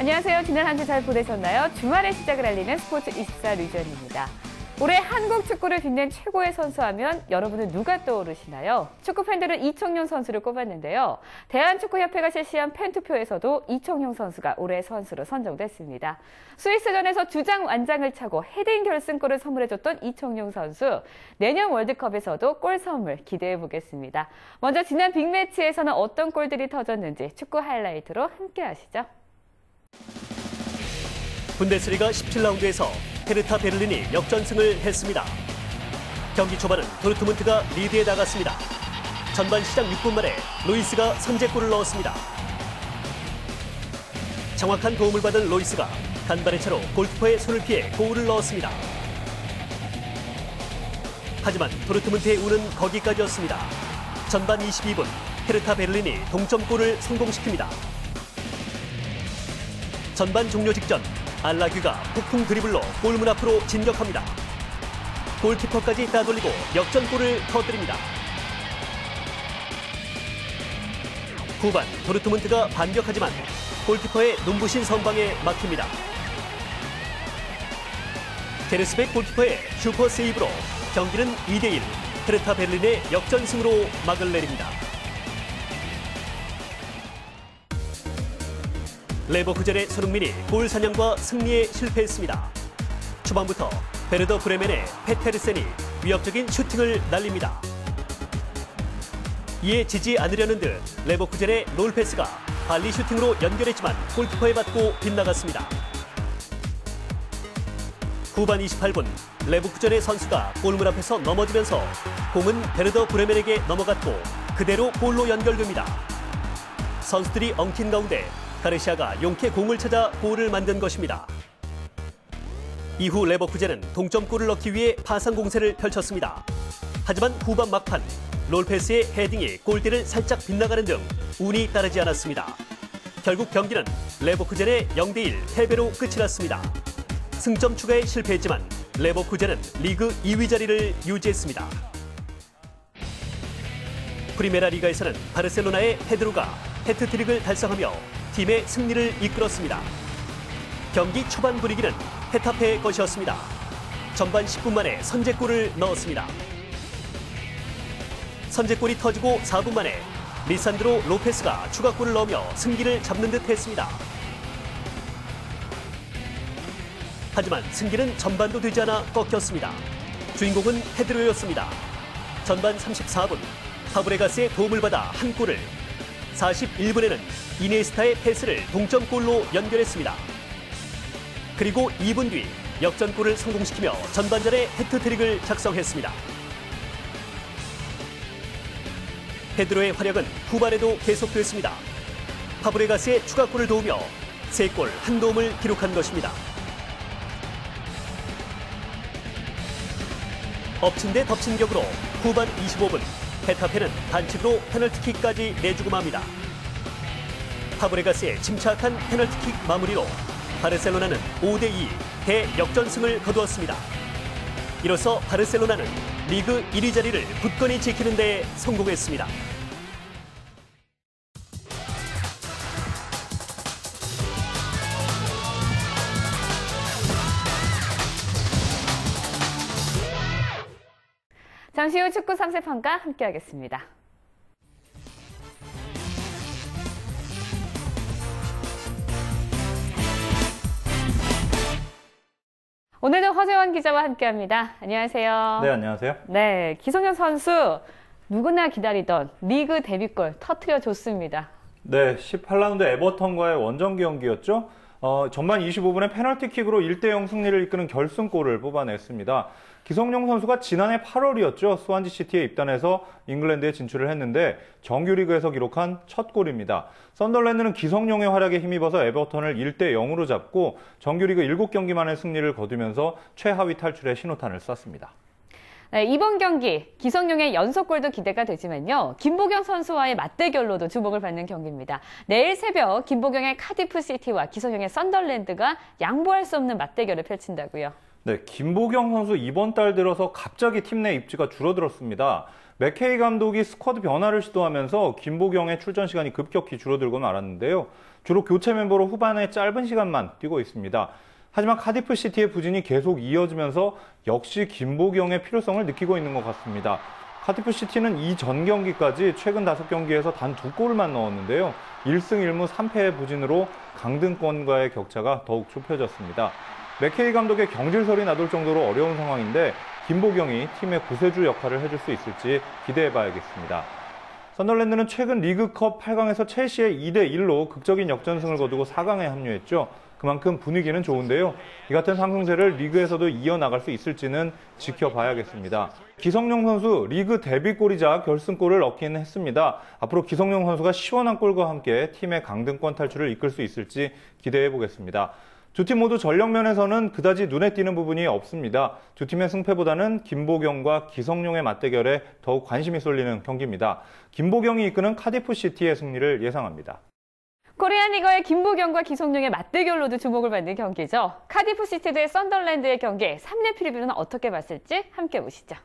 안녕하세요. 지난 한 주 잘 보내셨나요? 주말의 시작을 알리는 스포츠24 류지연입니다. 올해 한국 축구를 빛낸 최고의 선수하면 여러분은 누가 떠오르시나요? 축구 팬들은 이청용 선수를 꼽았는데요. 대한축구협회가 실시한 팬투표에서도 이청용 선수가 올해의 선수로 선정됐습니다. 스위스전에서 주장 완장을 차고 헤딩 결승골을 선물해줬던 이청용 선수. 내년 월드컵에서도 골 선물 기대해보겠습니다. 먼저 지난 빅매치에서는 어떤 골들이 터졌는지 축구 하이라이트로 함께 하시죠. 분데스리가 17라운드에서 헤르타 베를린이 역전승을 했습니다. 경기 초반은 도르트문트가 리드에 나갔습니다. 전반 시작 6분 만에 로이스가 선제골을 넣었습니다. 정확한 도움을 받은 로이스가 간발의 차로 골키퍼의 손을 피해 골을 넣었습니다. 하지만 도르트문트의 운은 거기까지였습니다. 전반 22분 헤르타 베를린이 동점골을 성공시킵니다. 전반 종료 직전 알라규가 폭풍 드리블로 골문 앞으로 진격합니다. 골키퍼까지 따돌리고 역전골을 터뜨립니다. 후반 도르트문트가 반격하지만 골키퍼의 눈부신 선방에 막힙니다. 게르스백 골키퍼의 슈퍼 세이브로 경기는 2대1 헤르타 베를린의 역전승으로 막을 내립니다. 레버쿠젠의 손흥민이 골 사냥과 승리에 실패했습니다. 초반부터 베르더 브레멘의 페테르센이 위협적인 슈팅을 날립니다. 이에 지지 않으려는 듯 레버쿠젠의 롤패스가 발리 슈팅으로 연결했지만 골키퍼에 맞고 빗나갔습니다. 후반 28분 레버쿠젠의 선수가 골문 앞에서 넘어지면서 공은 베르더 브레멘에게 넘어갔고 그대로 골로 연결됩니다. 선수들이 엉킨 가운데 가르시아가 용케 공을 찾아 골을 만든 것입니다. 이후 레버쿠젠은 동점골을 넣기 위해 파상 공세를 펼쳤습니다. 하지만 후반 막판 롤페스의 헤딩이 골대를 살짝 빗나가는 등 운이 따르지 않았습니다. 결국 경기는 레버쿠젠의 0대1 패배로 끝이 났습니다. 승점 추가에 실패했지만 레버쿠젠은 리그 2위 자리를 유지했습니다. 프리메라 리가에서는 바르셀로나의 페드로가 해트트릭을 달성하며 팀의 승리를 이끌었습니다. 경기 초반 분위기는 헤타페의 것이었습니다. 전반 10분 만에 선제골을 넣었습니다. 선제골이 터지고 4분 만에 리산드로 로페스가 추가골을 넣으며 승기를 잡는 듯 했습니다. 하지만 승기는 전반도 되지 않아 꺾였습니다. 주인공은 페드로였습니다. 전반 34분 파브레가스의 도움을 받아 한 골을, 41분에는 이니에스타의 패스를 동점골로 연결했습니다. 그리고 2분 뒤 역전골을 성공시키며 전반전에 해트트릭을 작성했습니다. 페드로의 활약은 후반에도 계속됐습니다. 파브레가스의 추가골을 도우며 3골 1도움을 기록한 것입니다. 엎친 데 덮친 격으로 후반 25분 헤타페는 반칙으로 페널티킥까지 내주고 맙니다. 파브레가스의 침착한 페널티킥 마무리로 바르셀로나는 5대2 대역전승을 거두었습니다. 이로써 바르셀로나는 리그 1위 자리를 굳건히 지키는 데 성공했습니다. 잠시 후 축구 3세판과 함께하겠습니다. 오늘도 허재원 기자와 함께합니다. 안녕하세요. 네, 안녕하세요. 네, 기성용 선수 누구나 기다리던 리그 데뷔골 터뜨려줬습니다. 네, 18라운드 에버턴과의 원정 경기였죠. 전반 25분에 페널티킥으로 1대0 승리를 이끄는 결승골을 뽑아냈습니다. 기성용 선수가 지난해 8월이었죠. 스완지 시티에 입단해서 잉글랜드에 진출을 했는데 정규리그에서 기록한 첫 골입니다. 썬더랜드는 기성용의 활약에 힘입어서 에버턴을 1대0으로 잡고 정규리그 7경기 만에 승리를 거두면서 최하위 탈출의 신호탄을 쐈습니다. 네, 이번 경기 기성용의 연속골도 기대가 되지만요. 김보경 선수와의 맞대결로도 주목을 받는 경기입니다. 내일 새벽 김보경의 카디프 시티와 기성용의 썬더랜드가 양보할 수 없는 맞대결을 펼친다고요. 네, 김보경 선수 이번 달 들어서 갑자기 팀 내 입지가 줄어들었습니다. 맥케이 감독이 스쿼드 변화를 시도하면서 김보경의 출전 시간이 급격히 줄어들고 말았는데요. 주로 교체 멤버로 후반에 짧은 시간만 뛰고 있습니다. 하지만 카디프 시티의 부진이 계속 이어지면서 역시 김보경의 필요성을 느끼고 있는 것 같습니다. 카디프 시티는 이전 경기까지 최근 5경기에서 단 2골만 넣었는데요. 1승 1무 3패의 부진으로 강등권과의 격차가 더욱 좁혀졌습니다. 맥케이 감독의 경질설이 나돌 정도로 어려운 상황인데 김보경이 팀의 구세주 역할을 해줄 수 있을지 기대해봐야겠습니다. 썬더랜드는 최근 리그컵 8강에서 첼시의 2대1로 극적인 역전승을 거두고 4강에 합류했죠. 그만큼 분위기는 좋은데요. 이 같은 상승세를 리그에서도 이어나갈 수 있을지는 지켜봐야겠습니다. 기성용 선수 리그 데뷔골이자 결승골을 넣긴 했습니다. 앞으로 기성용 선수가 시원한 골과 함께 팀의 강등권 탈출을 이끌 수 있을지 기대해보겠습니다. 두 팀 모두 전력 면에서는 그다지 눈에 띄는 부분이 없습니다. 두 팀의 승패보다는 김보경과 기성용의 맞대결에 더욱 관심이 쏠리는 경기입니다. 김보경이 이끄는 카디프 시티의 승리를 예상합니다. 코리안 리거의 김보경과 기성용의 맞대결로도 주목을 받는 경기죠. 카디프 시티 대 썬더랜드의 경기 3대 프리뷰는 어떻게 봤을지 함께 보시죠.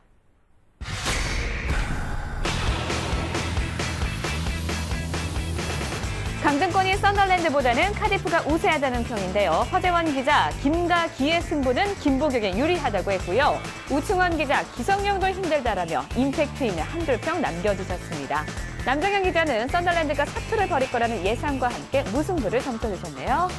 강등권이 썬더랜드보다는 카디프가 우세하다는 평인데요. 허재원 기자, 김과 기의 승부는 김보경에 유리하다고 했고요. 우충원 기자, 기성용도 힘들다라며 임팩트 있는 한줄평 남겨주셨습니다. 남정현 기자는 썬더랜드가 사투를 벌일 거라는 예상과 함께 무승부를 점쳐주셨네요.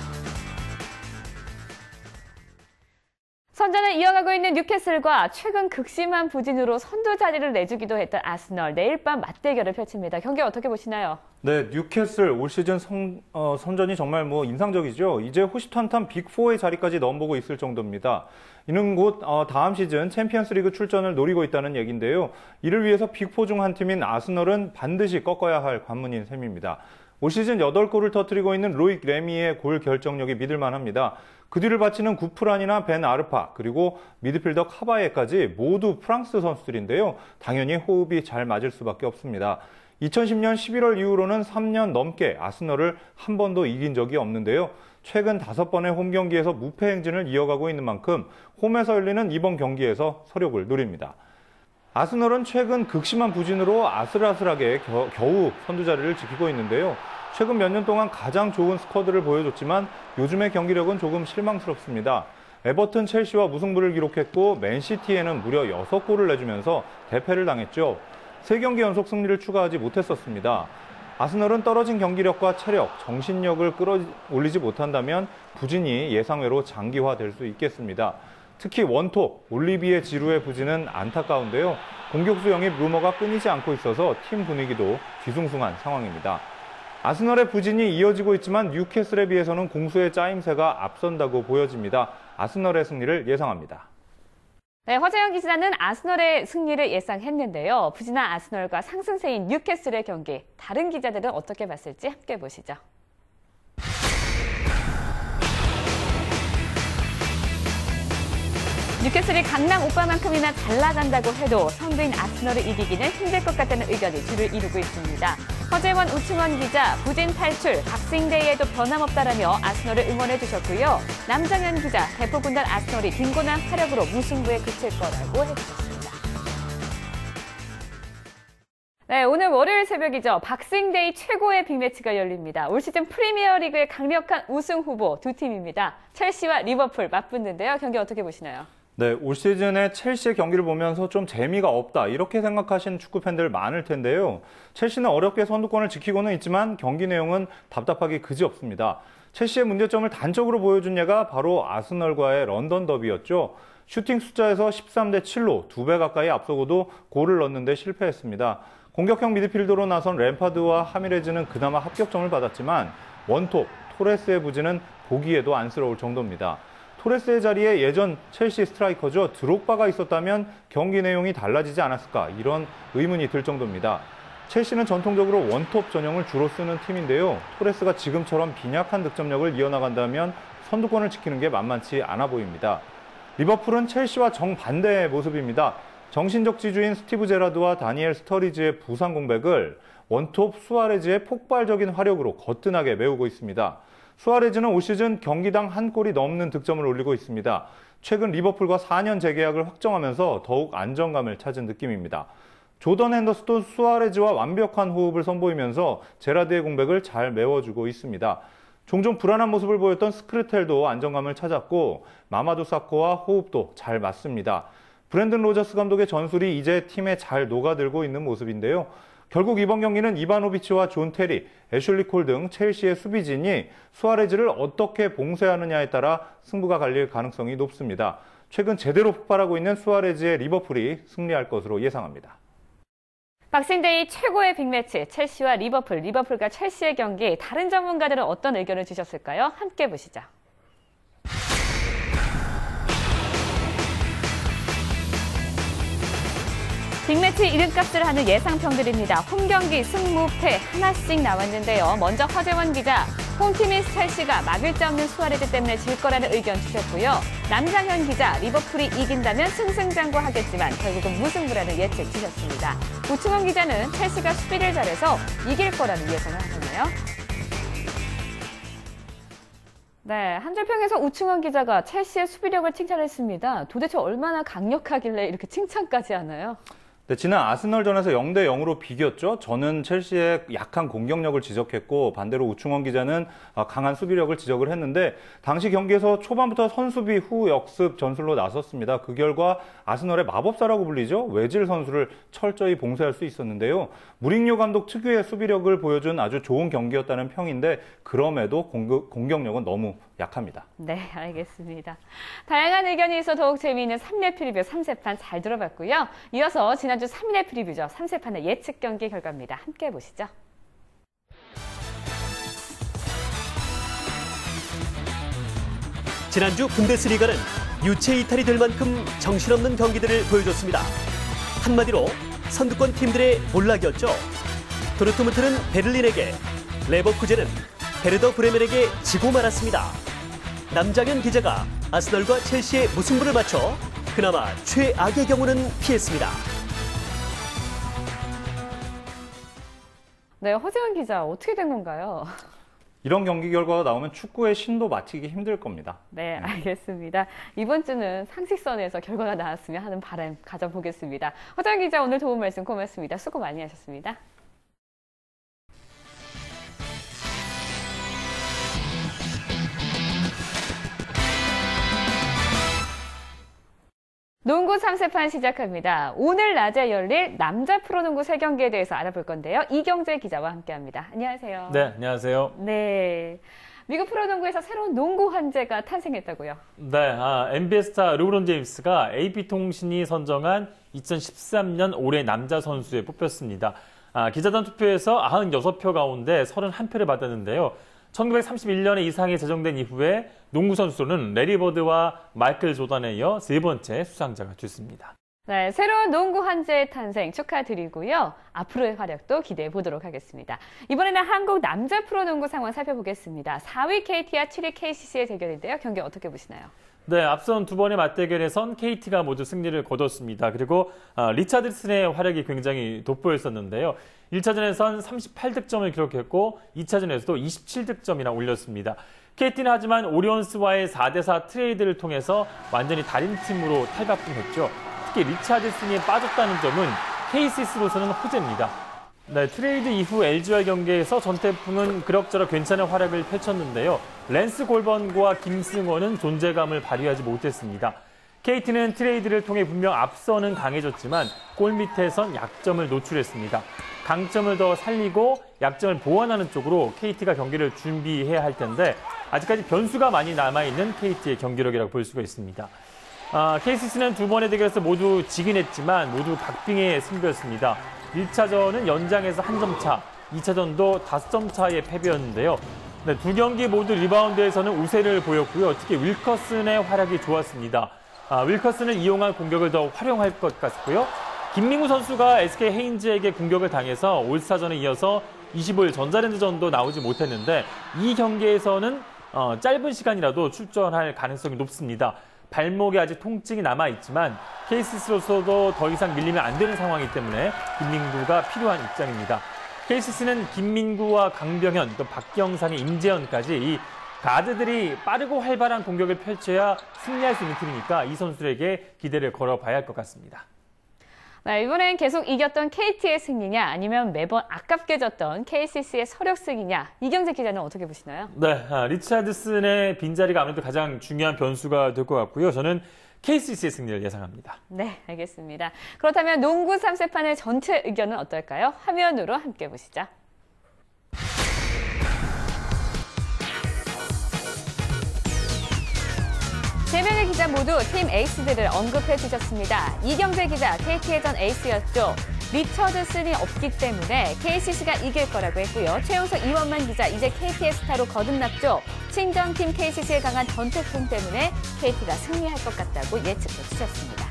선전을 이어가고 있는 뉴캐슬과 최근 극심한 부진으로 선두 자리를 내주기도 했던 아스널, 내일 밤 맞대결을 펼칩니다. 경기 어떻게 보시나요? 네, 뉴캐슬 올 시즌 선전이 정말 인상적이죠. 이제 호시탄탄 빅4의 자리까지 넘보고 있을 정도입니다. 이는 곧 다음 시즌 챔피언스리그 출전을 노리고 있다는 얘기인데요. 이를 위해서 빅4 중 한 팀인 아스널은 반드시 꺾어야 할 관문인 셈입니다. 올 시즌 8골을 터뜨리고 있는 로익 레미의 골 결정력이 믿을만합니다. 그 뒤를 바치는 구프란이나 벤 아르파, 그리고 미드필더 카바예까지 모두 프랑스 선수들인데요. 당연히 호흡이 잘 맞을 수밖에 없습니다. 2010년 11월 이후로는 3년 넘게 아스널을 한 번도 이긴 적이 없는데요. 최근 5번의 홈 경기에서 무패 행진을 이어가고 있는 만큼 홈에서 열리는 이번 경기에서 서력을 노립니다. 아스널은 최근 극심한 부진으로 아슬아슬하게 겨우 선두 자리를 지키고 있는데요. 최근 몇 년 동안 가장 좋은 스쿼드를 보여줬지만 요즘의 경기력은 조금 실망스럽습니다. 에버튼, 첼시와 무승부를 기록했고 맨시티에는 무려 6골을 내주면서 대패를 당했죠. 3경기 연속 승리를 추가하지 못했었습니다. 아스널은 떨어진 경기력과 체력, 정신력을 끌어올리지 못한다면 부진이 예상외로 장기화될 수 있겠습니다. 특히 원톱, 올리비에 지루의 부진은 안타까운데요. 공격수 영입 루머가 끊이지 않고 있어서 팀 분위기도 뒤숭숭한 상황입니다. 아스널의 부진이 이어지고 있지만 뉴캐슬에 비해서는 공수의 짜임새가 앞선다고 보여집니다. 아스널의 승리를 예상합니다. 네, 허재영 기자는 아스널의 승리를 예상했는데요. 부진한 아스널과 상승세인 뉴캐슬의 경기, 다른 기자들은 어떻게 봤을지 함께 보시죠. 뉴캐슬이 강남 오빠만큼이나 잘 나간다고 해도 선두인 아스널을 이기기는 힘들 것 같다는 의견이 주를 이루고 있습니다. 허재원, 우충원 기자, 부진 탈출, 박싱데이에도 변함없다라며 아스널을 응원해 주셨고요. 남정현 기자, 대포군단 아스널이 빈곤한 화력으로 무승부에 그칠 거라고 해주셨습니다. 네, 오늘 월요일 새벽이죠. 박싱데이 최고의 빅매치가 열립니다. 올 시즌 프리미어리그의 강력한 우승 후보 두 팀입니다. 첼시와 리버풀 맞붙는데요. 경기 어떻게 보시나요? 네, 올 시즌에 첼시의 경기를 보면서 좀 재미가 없다 이렇게 생각하시는 축구 팬들 많을 텐데요. 첼시는 어렵게 선두권을 지키고는 있지만 경기 내용은 답답하기 그지없습니다. 첼시의 문제점을 단적으로 보여준 예가 바로 아스널과의 런던 더비였죠. 슈팅 숫자에서 13대 7로 2배 가까이 앞서고도 골을 넣는데 실패했습니다. 공격형 미드필더로 나선 램파드와 하미레즈는 그나마 합격점을 받았지만 원톱 토레스의 부진은 보기에도 안쓰러울 정도입니다. 토레스의 자리에 예전 첼시 스트라이커죠. 드록바가 있었다면 경기 내용이 달라지지 않았을까 이런 의문이 들 정도입니다. 첼시는 전통적으로 원톱 전형을 주로 쓰는 팀인데요. 토레스가 지금처럼 빈약한 득점력을 이어나간다면 선두권을 지키는 게 만만치 않아 보입니다. 리버풀은 첼시와 정반대의 모습입니다. 정신적 지주인 스티브 제라드와 다니엘 스터리지의 부상 공백을 원톱 수아레즈의 폭발적인 화력으로 거뜬하게 메우고 있습니다. 수아레즈는 올 시즌 경기당 한 골이 넘는 득점을 올리고 있습니다. 최근 리버풀과 4년 재계약을 확정하면서 더욱 안정감을 찾은 느낌입니다. 조던 핸더슨도 수아레즈와 완벽한 호흡을 선보이면서 제라드의 공백을 잘 메워주고 있습니다. 종종 불안한 모습을 보였던 스크르텔도 안정감을 찾았고 마마두 사코와 호흡도 잘 맞습니다. 브랜든 로저스 감독의 전술이 이제 팀에 잘 녹아들고 있는 모습인데요. 결국 이번 경기는 이바노비치와 존 테리, 애슐리 콜 등 첼시의 수비진이 수아레즈를 어떻게 봉쇄하느냐에 따라 승부가 갈릴 가능성이 높습니다. 최근 제대로 폭발하고 있는 수아레즈의 리버풀이 승리할 것으로 예상합니다. 박싱데이 최고의 빅매치 첼시와 리버풀, 리버풀과 첼시의 경기 다른 전문가들은 어떤 의견을 주셨을까요? 함께 보시죠. 빅매치 이름값을 하는 예상평들입니다. 홈경기 승무패 하나씩 나왔는데요. 먼저 허재원 기자, 홈팀인 첼시가 막을 데 없는 수아레즈 때문에 질 거라는 의견 주셨고요. 남장현 기자, 리버풀이 이긴다면 승승장구하겠지만 결국은 무승부라는 예측 주셨습니다. 우충원 기자는 첼시가 수비를 잘해서 이길 거라는 예상을 하셨네요. 네, 한줄평에서 우충원 기자가 첼시의 수비력을 칭찬했습니다. 도대체 얼마나 강력하길래 이렇게 칭찬까지 하나요? 네, 지난 아스널전에서 0대 0으로 비겼죠. 저는 첼시의 약한 공격력을 지적했고 반대로 우충원 기자는 강한 수비력을 지적을 했는데 당시 경기에서 초반부터 선수비 후 역습 전술로 나섰습니다. 그 결과 아스널의 마법사라고 불리죠. 외질 선수를 철저히 봉쇄할 수 있었는데요. 무링요 감독 특유의 수비력을 보여준 아주 좋은 경기였다는 평인데 그럼에도 공격력은 너무 약합니다. 네, 알겠습니다. 다양한 의견이 있어 더욱 재미있는 3례 프리뷰 3세판 잘 들어봤고요. 이어서 지난주 3례 프리뷰죠. 3세판의 예측 경기 결과입니다. 함께 보시죠. 지난주 분데스리가는 유체 이탈이 될 만큼 정신없는 경기들을 보여줬습니다. 한마디로 선두권 팀들의 몰락이었죠. 도르트문트는 베를린에게, 레버쿠젠은 베르더 브레멘에게 지고 말았습니다. 남장현 기자가 아스널과 첼시의 무승부를 맞춰 그나마 최악의 경우는 피했습니다. 네, 허재원 기자 어떻게 된 건가요? 이런 경기 결과가 나오면 축구의 신도 맞히기 힘들 겁니다. 네, 알겠습니다. 이번 주는 상식선에서 결과가 나왔으면 하는 바람 가져보겠습니다. 허재원 기자 오늘 도움 말씀 고맙습니다. 수고 많이 하셨습니다. 농구 3세판 시작합니다. 오늘 낮에 열릴 남자 프로농구 3경기에 대해서 알아볼 건데요. 이경재 기자와 함께합니다. 안녕하세요. 네, 안녕하세요. 네, 미국 프로농구에서 새로운 농구 환제가 탄생했다고요? 네, NBA 스타 르브론 제임스가 AP통신이 선정한 2013년 올해 남자 선수에 뽑혔습니다. 기자단 투표에서 96표 가운데 31표를 받았는데요. 1931년에 이상에 제정된 이후에 농구 선수로는 레리 버드와 마이클 조던에 이어 3번째 수상자가 됐습니다. 네, 새로운 농구 환제의 탄생 축하드리고요. 앞으로의 활약도 기대해 보도록 하겠습니다. 이번에는 한국 남자 프로농구 상황 살펴보겠습니다. 4위 KT와 7위 KCC의 대결인데요. 경기 어떻게 보시나요? 네, 앞선 두 번의 맞대결에선 KT가 모두 승리를 거뒀습니다. 그리고 리차드슨의 활약이 굉장히 돋보였었는데요. 1차전에선 38득점을 기록했고 2차전에서도 27득점이나 올렸습니다. KT는 하지만 오리온스와의 4대4 트레이드를 통해서 완전히 다른 팀으로 탈바꿈했죠. 특히 리차드슨이 빠졌다는 점은 KCC로서는 호재입니다. 네, 트레이드 이후 LG와 경기에서 전태풍은 그럭저럭 괜찮은 활약을 펼쳤는데요. 랜스 골번과 김승원은 존재감을 발휘하지 못했습니다. KT는 트레이드를 통해 분명 앞서는 강해졌지만 골 밑에선 약점을 노출했습니다. 강점을 더 살리고 약점을 보완하는 쪽으로 KT가 경기를 준비해야 할 텐데 아직까지 변수가 많이 남아있는 KT의 경기력이라고 볼 수가 있습니다. KCC는 두 번의 대결에서 모두 지긴 했지만 모두 박빙의 승부였습니다. 1차전은 연장에서 1점 차, 2차전도 5점 차의 패배였는데요. 네, 두 경기 모두 리바운드에서는 우세를 보였고요. 특히 윌커슨의 활약이 좋았습니다. 윌커슨을 이용한 공격을 더 활용할 것 같고요. 김민구 선수가 SK 헤인즈에게 공격을 당해서 올스타전에 이어서 25일 전자랜드전도 나오지 못했는데 이 경기에서는 짧은 시간이라도 출전할 가능성이 높습니다. 발목에 아직 통증이 남아있지만 KCC로서도 더 이상 밀리면 안 되는 상황이기 때문에 김민구가 필요한 입장입니다. KCC는 김민구와 강병현, 또 박경상의 임재현까지 이 가드들이 빠르고 활발한 공격을 펼쳐야 승리할 수 있는 팀이니까 이 선수들에게 기대를 걸어봐야 할 것 같습니다. 네, 이번엔 계속 이겼던 KT의 승리냐 아니면 매번 아깝게 졌던 KCC의 서력승이냐 이경재 기자는 어떻게 보시나요? 네, 리차드슨의 빈자리가 아무래도 가장 중요한 변수가 될 것 같고요. 저는 KCC의 승리를 예상합니다. 네, 알겠습니다. 그렇다면 농구 3세판의 전체 의견은 어떨까요? 화면으로 함께 보시죠. 세 명의 기자 모두 팀 에이스들을 언급해 주셨습니다. 이경재 기자, KT의 전 에이스였죠. 리처드슨이 없기 때문에 KCC가 이길 거라고 했고요. 최용석, 이원만 기자, 이제 KT의 스타로 거듭났죠. 친정팀 KCC의 강한 전태풍 때문에 KT가 승리할 것 같다고 예측해 주셨습니다.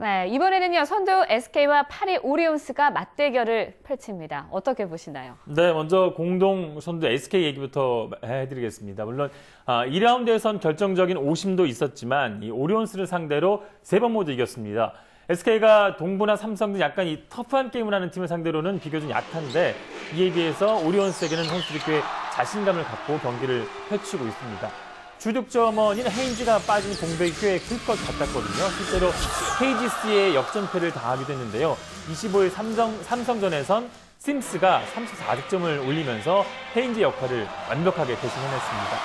네, 이번에는요, 선두 SK와 파리 오리온스가 맞대결을 펼칩니다. 어떻게 보시나요? 네, 먼저 공동 선두 SK 얘기부터 해드리겠습니다. 물론 2라운드에선 결정적인 오심도 있었지만 이 오리온스를 상대로 3번 모두 이겼습니다. SK가 동부나 삼성 등 약간 이 터프한 게임을 하는 팀을 상대로는 비교적 약한데 이에 비해서 오리온스에게는 선수들이 꽤 자신감을 갖고 경기를 펼치고 있습니다. 주득점원인 헤인즈가 빠진 공백이 꽤 클 것 같았거든요. 실제로 KGC의 역전패를 당하기도 했는데요. 25일 삼성전에선 심스가 34득점을 올리면서 헤인즈 역할을 완벽하게 대신해냈습니다.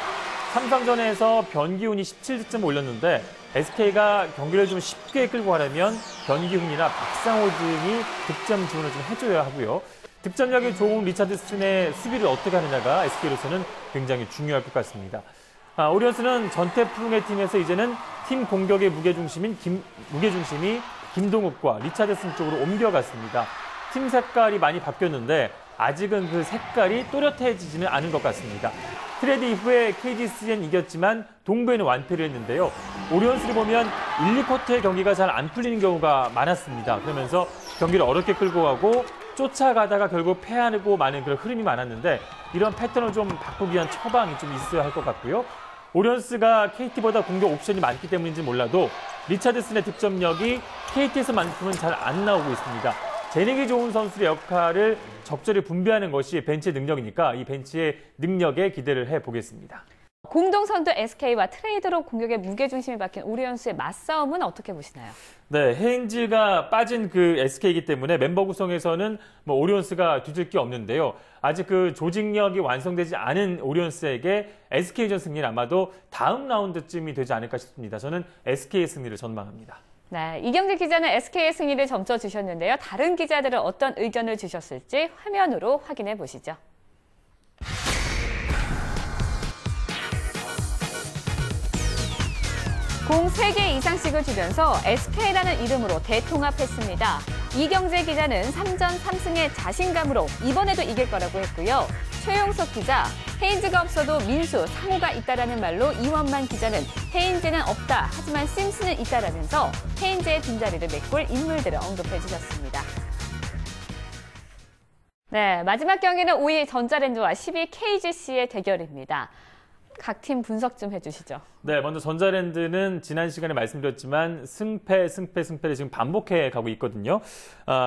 삼성전에서 변기훈이 17득점을 올렸는데 SK가 경기를 좀 쉽게 끌고 가려면 변기훈이나 박상호 등이 득점 지원을 좀 해줘야 하고요. 득점력이 좋은 리차드슨의 수비를 어떻게 하느냐가 SK로서는 굉장히 중요할 것 같습니다. 오리온스는 전태풍의 팀에서 이제는 팀 공격의 무게중심이 김동욱과 리차드슨 쪽으로 옮겨갔습니다. 팀 색깔이 많이 바뀌었는데 아직은 그 색깔이 또렷해지지는 않은 것 같습니다. 트레이드 이후에 KGC는 이겼지만 동부에는 완패를 했는데요. 오리온스를 보면 1, 2쿼터의 경기가 잘 안 풀리는 경우가 많았습니다. 그러면서 경기를 어렵게 끌고 가고 쫓아가다가 결국 패하고 마는 그런 흐름이 많았는데 이런 패턴을 좀 바꾸기 위한 처방이 좀 있어야 할 것 같고요. 오리온스가 KT보다 공격 옵션이 많기 때문인지 몰라도 리차드슨의 득점력이 KT에서만큼은 잘 안 나오고 있습니다. 재능이 좋은 선수의 역할을 적절히 분배하는 것이 벤치의 능력이니까 이 벤치의 능력에 기대를 해보겠습니다. 공동 선두 SK와 트레이드로 공격의 무게중심이 바뀐 오리온스의 맞싸움은 어떻게 보시나요? 네, 헤인즈가 빠진 그 SK이기 때문에 멤버 구성에서는 오리온스가 뒤질 게 없는데요. 아직 그 조직력이 완성되지 않은 오리온스에게 SK전 승리는 아마도 다음 라운드쯤이 되지 않을까 싶습니다. 저는 SK의 승리를 전망합니다. 네, 이경재 기자는 SK의 승리를 점쳐주셨는데요. 다른 기자들은 어떤 의견을 주셨을지 화면으로 확인해 보시죠. 공 3개 이상씩을 주면서 SK라는 이름으로 대통합했습니다. 이경재 기자는 3전 3승의 자신감으로 이번에도 이길 거라고 했고요. 최용석 기자, 헤인즈가 없어도 민수, 상호가 있다라는 말로 이원만 기자는 헤인즈는 없다, 하지만 심스는 있다라면서 헤인즈의 빈자리를 메꿀 인물들을 언급해 주셨습니다. 네, 마지막 경기는 5위 전자랜드와 10위 KGC의 대결입니다. 각 팀 분석 좀 해주시죠. 네, 먼저 전자랜드는 지난 시간에 말씀드렸지만 승패를 지금 반복해 가고 있거든요.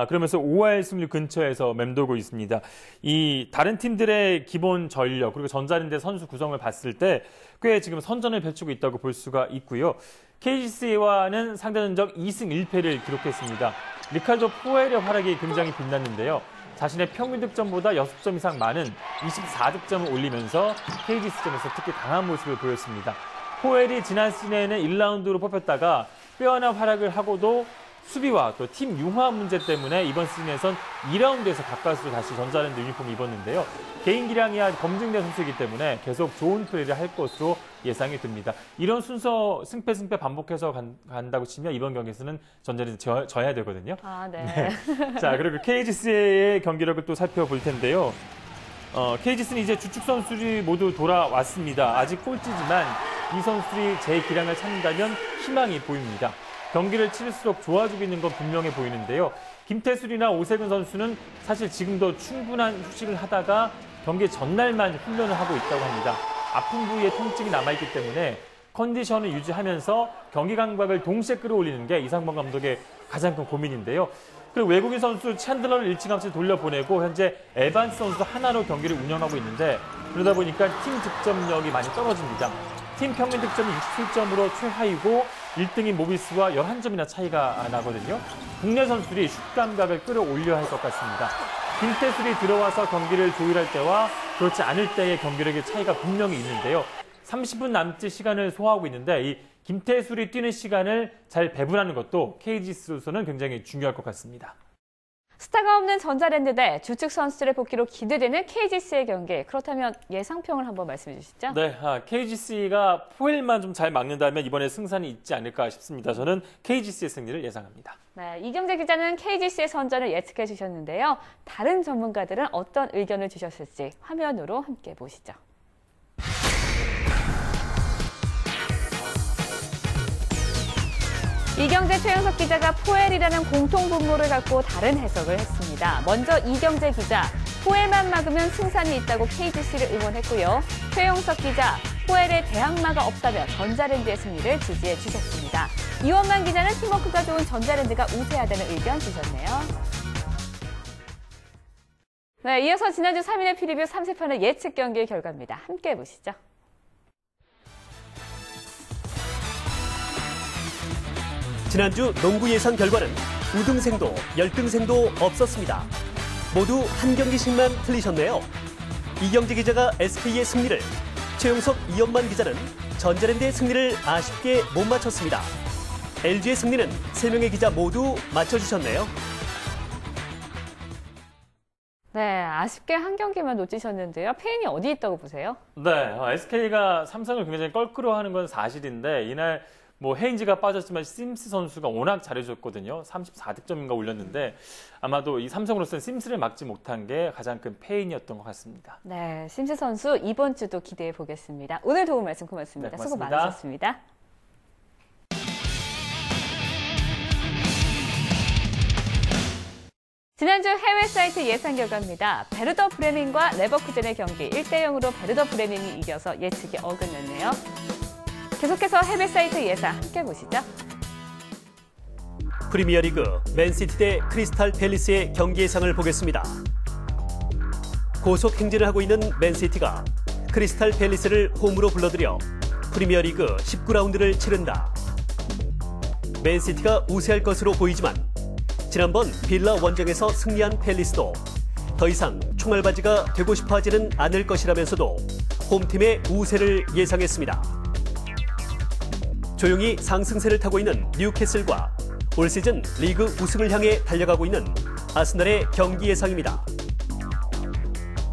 그러면서 5할 승률 근처에서 맴돌고 있습니다. 이 다른 팀들의 기본 전력 그리고 전자랜드의 선수 구성을 봤을 때 꽤 지금 선전을 펼치고 있다고 볼 수가 있고요. KGC와는 상대전적 2승 1패를 기록했습니다. 리카르도 포엘의 활약이 굉장히 빛났는데요. 자신의 평균 득점보다 6점 이상 많은 24득점을 올리면서 KGC전에서 특히 강한 모습을 보였습니다. 포엘이 지난 시즌에는 1라운드로 뽑혔다가 빼어난 활약을 하고도 수비와 또 팀 융화 문제 때문에 이번 시즌에선 2라운드에서 가까스로 다시 전자랜드 유니폼을 입었는데요. 개인 기량이 검증된 선수이기 때문에 계속 좋은 플레이를 할 것으로 예상이 됩니다. 이런 순서 승패 반복해서 간다고 치면 이번 경기에서는 전자랜드 져야 되거든요. 네. 네. 자, 그리고 KGC의 경기력을 또 살펴볼 텐데요. KGC는 이제 주축 선수들이 모두 돌아왔습니다. 아직 꼴찌지만 이 선수들이 제 기량을 찾는다면 희망이 보입니다. 경기를 치를수록 좋아지고 있는 건 분명해 보이는데요. 김태술이나 오세근 선수는 사실 지금도 충분한 휴식을 하다가 경기 전날만 훈련을 하고 있다고 합니다. 아픈 부위에 통증이 남아있기 때문에 컨디션을 유지하면서 경기 감각을 동시에 끌어올리는 게 이상범 감독의 가장 큰 고민인데요. 그리고 외국인 선수 챈들러를 일찌감치 돌려보내고 현재 에반스 선수 하나로 경기를 운영하고 있는데 그러다 보니까 팀 득점력이 많이 떨어집니다. 팀 평균 득점이 67점으로 최하위고 1등인 모비스와 11점이나 차이가 나거든요. 국내 선수들이 슛 감각을 끌어올려야 할 것 같습니다. 김태술이 들어와서 경기를 조율할 때와 그렇지 않을 때의 경기력의 차이가 분명히 있는데요. 30분 남짓 시간을 소화하고 있는데 이 김태술이 뛰는 시간을 잘 배분하는 것도 KGC로서는 굉장히 중요할 것 같습니다. 스타가 없는 전자랜드 대 주축 선수들의 복귀로 기대되는 KGC의 경기. 그렇다면 예상평을 한번 말씀해 주시죠. 네, KGC가 포엘만 좀 잘 막는다면 이번에 승산이 있지 않을까 싶습니다. 저는 KGC의 승리를 예상합니다. 네, 이경재 기자는 KGC의 선전을 예측해 주셨는데요. 다른 전문가들은 어떤 의견을 주셨을지 화면으로 함께 보시죠. 이경재, 최영석 기자가 포엘이라는 공통 분모를 갖고 다른 해석을 했습니다. 먼저 이경재 기자, 포엘만 막으면 승산이 있다고 KGC를 응원했고요. 최영석 기자, 포엘에 대항마가 없다며 전자랜드의 승리를 지지해 주셨습니다. 이원만 기자는 팀워크가 좋은 전자랜드가 우세하다는 의견 주셨네요. 네, 이어서 지난주 3일의 프리뷰 3세판의 예측 경기의 결과입니다. 함께 보시죠. 지난주 농구 예상 결과는 우등생도 열등생도 없었습니다. 모두 한 경기씩만 틀리셨네요. 이경재 기자가 SK의 승리를, 최용석, 이연만 기자는 전자랜드의 승리를 아쉽게 못 맞췄습니다. LG의 승리는 3명의 기자 모두 맞춰주셨네요. 네, 아쉽게 한 경기만 놓치셨는데요. 페인이 어디 있다고 보세요? 네, SK가 삼성을 굉장히 껄끄러워하는 건 사실인데 이날 헤인즈가 빠졌지만 심스 선수가 워낙 잘해줬거든요. 34득점인가 올렸는데 아마도 이 삼성으로서는 심스를 막지 못한 게 가장 큰 페인이었던 것 같습니다. 네, 심스 선수 이번 주도 기대해 보겠습니다. 오늘 도움 말씀 고맙습니다. 네, 수고 고맙습니다. 많으셨습니다. 지난주 해외 사이트 예상 결과입니다. 베르더 브레멘과 레버쿠젠의 경기 1대0으로 베르더 브레멘이 이겨서 예측이 어긋났네요. 계속해서 해외 사이트 예상 함께 보시죠. 프리미어리그 맨시티 대 크리스탈 팰리스의 경기 예상을 보겠습니다. 고속 행진을 하고 있는 맨시티가 크리스탈 팰리스를 홈으로 불러들여 프리미어리그 19라운드를 치른다. 맨시티가 우세할 것으로 보이지만 지난번 빌라 원정에서 승리한 팰리스도 더 이상 총알바지가 되고 싶어 하지는 않을 것이라면서도 홈팀의 우세를 예상했습니다. 조용히 상승세를 타고 있는 뉴캐슬과 올 시즌 리그 우승을 향해 달려가고 있는 아스널의 경기 예상입니다.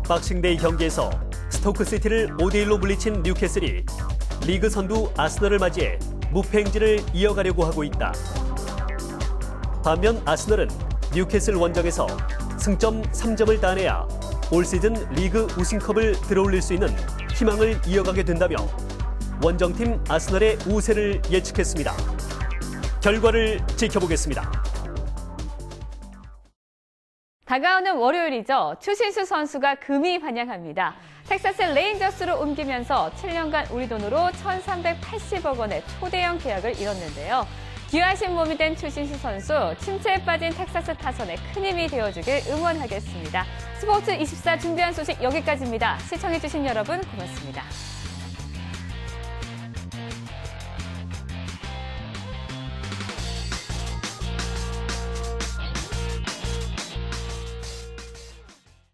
박싱데이 경기에서 스토크시티를 5대1로 물리친 뉴캐슬이 리그 선두 아스널을 맞이해 무패 행진을 이어가려고 하고 있다. 반면 아스널은 뉴캐슬 원정에서 승점 3점을 따내야 올 시즌 리그 우승컵을 들어올릴 수 있는 희망을 이어가게 된다며 원정팀 아스널의 우세를 예측했습니다. 결과를 지켜보겠습니다. 다가오는 월요일이죠. 추신수 선수가 금이 환영합니다. 텍사스 레인저스로 옮기면서 7년간 우리 돈으로 1,380억 원의 초대형 계약을 이뤘는데요. 귀하신 몸이 된 추신수 선수, 침체에 빠진 텍사스 타선에 큰 힘이 되어주길 응원하겠습니다. 스포츠24 준비한 소식 여기까지입니다. 시청해주신 여러분 고맙습니다.